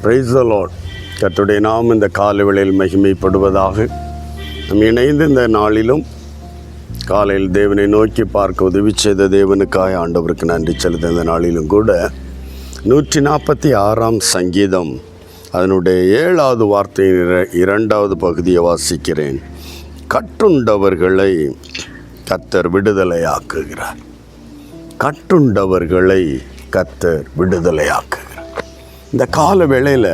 Praise the Lord. கர்த்தருடைய நாமம் இந்த காலைவேளையில் மகிமைப்படுவதாக. நம் இணைந்து இந்த நாளிலும் காலையில் தேவனை நோக்கி பார்க்க உதவி செய்த தேவனுக்காக ஆண்டவருக்கு நன்றி செலுத்த இந்த நாளிலும் கூட 146ஆம் சங்கீதம் அதனுடைய 7வது வார்த்தையின் 2வது பகுதியை வாசிக்கிறேன். கட்டுண்டவர்களை கர்த்தர் விடுதலையாக்குகிறார். கட்டுண்டவர்களை கர்த்தர் விடுதலையாக்குகிறார். இந்த கால வேளையில்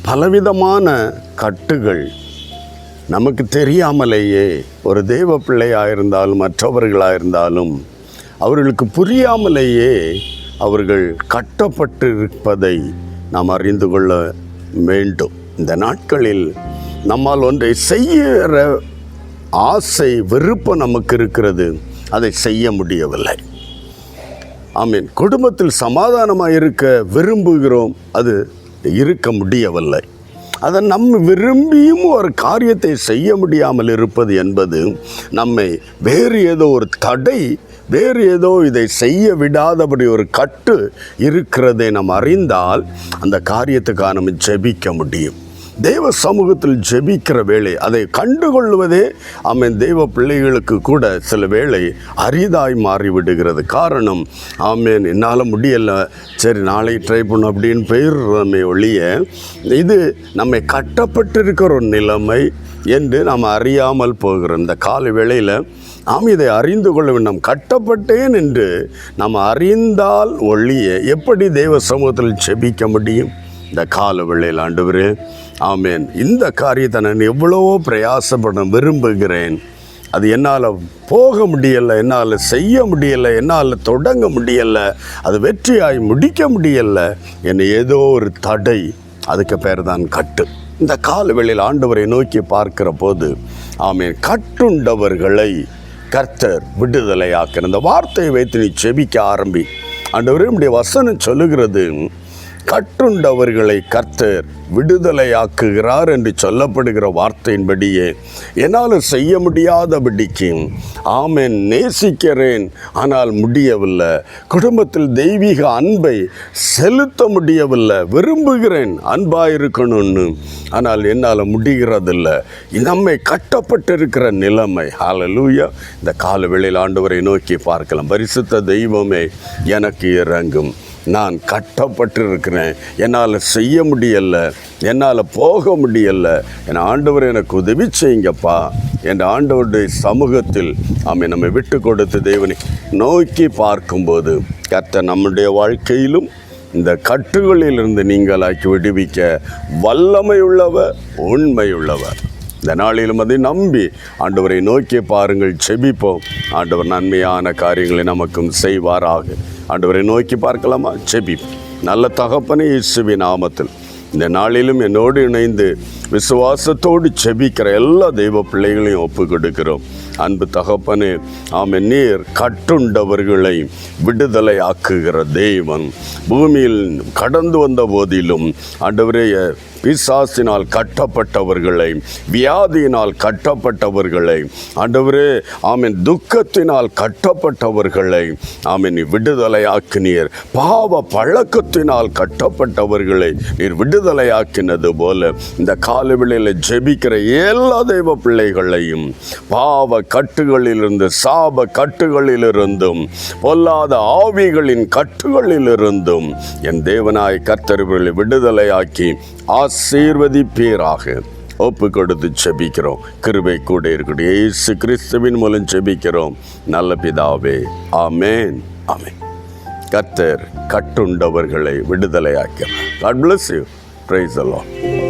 பலவிதமான கட்டுகள் நமக்கு தெரியாமலேயே ஒரு தேவ பிள்ளையாக இருந்தாலும் மற்றவர்களாக இருந்தாலும் அவர்களுக்கு புரியாமலேயே அவர்கள் கட்டப்பட்டிருப்பதை நாம் அறிந்து கொள்ள வேண்டும். இந்த நாட்களில் நம்மால் ஒன்றை செய்கிற ஆசை விருப்பம் நமக்கு இருக்கிறது, அதை செய்ய முடியவில்லை. ஆமீன். குடும்பத்தில் சமாதானமாக இருக்க விரும்புகிறோம், அது இருக்க முடியவில்லை. அதை நம்ம விரும்பியும் ஒரு காரியத்தை செய்ய முடியாமல் இருப்பது என்பது நம்மை வேறு ஏதோ ஒரு தடை, வேறு ஏதோ இதை செய்ய விடாதபடி ஒரு கட்டு இருக்கிறதை நாம் அறிந்தால் அந்த காரியத்துக்காக நம்ம ஜெபிக்க முடியும். தெய்வ சமூகத்தில் ஜெபிக்கிற வேளை அதை கண்டுகொள்வதே தெய்வ பிள்ளைகளுக்கு கூட சில வேளை அரிதாய் மாறிவிடுகிறது. காரணம், என்னால் முடியலை, சரி நாளை ட்ரை பண்ணும் அப்படின்னு பெயர்மை ஒழிய இது நம்மை கட்டப்பட்டிருக்கிற ஒரு நிலைமை என்று நாம் அறியாமல் போகிறோம். இந்த கால வேளையில் இதை அறிந்து கொள்ள வேண்டும். கட்டப்பட்டேன் என்று நாம் அறிந்தால் ஒழிய எப்படி தெய்வ சமூகத்தில் ஜெபிக்க முடியும்? இந்த கால வேளையில் ஆண்டவரே, ஆமேன், இந்த காரியத்தை நான் எவ்வளவோ பிரயாசப்பட விரும்புகிறேன், அது என்னால் போக முடியலை, என்னால் செய்ய முடியலை, என்னால் தொடங்க முடியலை, அது வெற்றியாய் முடிக்க முடியலை, என்னை ஏதோ ஒரு தடை, அதுக்கு பேர் தான் கட்டு. இந்த கால வேளையில் ஆண்டவரை நோக்கி பார்க்கிற போது கட்டுண்டவர்களை கர்த்தர் விடுதலையாக்கிற இந்த வார்த்தையை வைத்து நீ செபிக்க ஆரம்பி. ஆண்டவரே, நம்முடைய வசனம் சொல்லுகிறது, கட்டுண்டவர்களை கர்த்தர் விடுதலையாக்குகிறார் என்று சொல்லப்படுகிற வார்த்தையின்படியே என்னால் செய்ய முடியாதபடிக்கு நேசிக்கிறேன், ஆனால் முடியவில்லை. குடும்பத்தில் தெய்வீக அன்பை செலுத்த முடியவில்லை. விரும்புகிறேன் அன்பாயிருக்கணும்னு, ஆனால் என்னால் முடிகிறதில்லை. நம்மை கட்டப்பட்டிருக்கிற நிலைமை. ஹல்லேலூயா. இந்த கால வேளையில் ஆண்டவரை நோக்கி பார்க்கலாம். பரிசுத்த தெய்வமே, எனக்கு இறங்கும். நான் கட்டப்பட்டிருக்கிறேன், என்னால் செய்ய முடியலை, என்னால் போக முடியலை, என் ஆண்டவர் எனக்கு உதவி செய்யுங்கப்பா என்ற ஆண்டவருடைய சமூகத்தில் நம்மை விட்டு கொடுத்து தேவனை நோக்கி பார்க்கும்போது கர்த்தர் நம்முடைய வாழ்க்கையிலும் இந்த கட்டுகளிலிருந்து நீங்களாக்கி விடுவிக்க வல்லமையுள்ளவர், உண்மையுள்ளவர். இந்த நாளிலும் அதை நம்பி ஆண்டவரை நோக்கி பாருங்கள், செபிப்போம். ஆண்டவர் நன்மையான காரியங்களை நமக்கும் செய்வாராக. ஆண்டவரை நோக்கி பார்க்கலாமா? செபி. நல்ல தகப்பனே, இயேசுவின் நாமத்தில் இந்த நாளிலும் என்னோடு இணைந்து விசுவாசத்தோடு செபிக்கிற எல்லா தெய்வ பிள்ளைகளையும் ஒப்பு கொடுக்கிறோம். அன்பு தகப்பனே, நீர் கட்டுண்டவர்களை விடுதலை ஆக்குகிற தேவன். பூமியில் கடந்து வந்த போதிலும் ஆண்டவரே, பிசாசினால் கட்டப்பட்டவர்களை, வியாதியினால் கட்டப்பட்டவர்களை, ஆண்டவரே துக்கத்தினால் கட்டப்பட்டவர்களை நீ விடுதலையாக்கினீர். பாவ பழக்கத்தினால் கட்டப்பட்டவர்களை நீர் விடுதலையாக்கினது போல இந்த காலவெளியில் ஜெபிக்கிற எல்லா தெய்வ பிள்ளைகளையும் பாவ கட்டுகளிலிருந்து, சாப கட்டுகளிலிருந்தும், பொல்லாத ஆவிகளின் கட்டுகளிலிருந்தும் என் தேவனாய் கர்த்தர் விடுதலையாக்கி ஆசீர்வதிப்பீராக. ஒப்பு கொடுத்து செபிக்கிறோம். கிருபை கூட இருக்கட்டும். இயேசு கிறிஸ்துவின் மூலம் செபிக்கிறோம் நல்ல பிதாவே. ஆமேன், ஆமேன். கர்த்தர் கட்டுண்டவர்களை விடுதலையாக்கிறார். God bless you. Praise the Lord.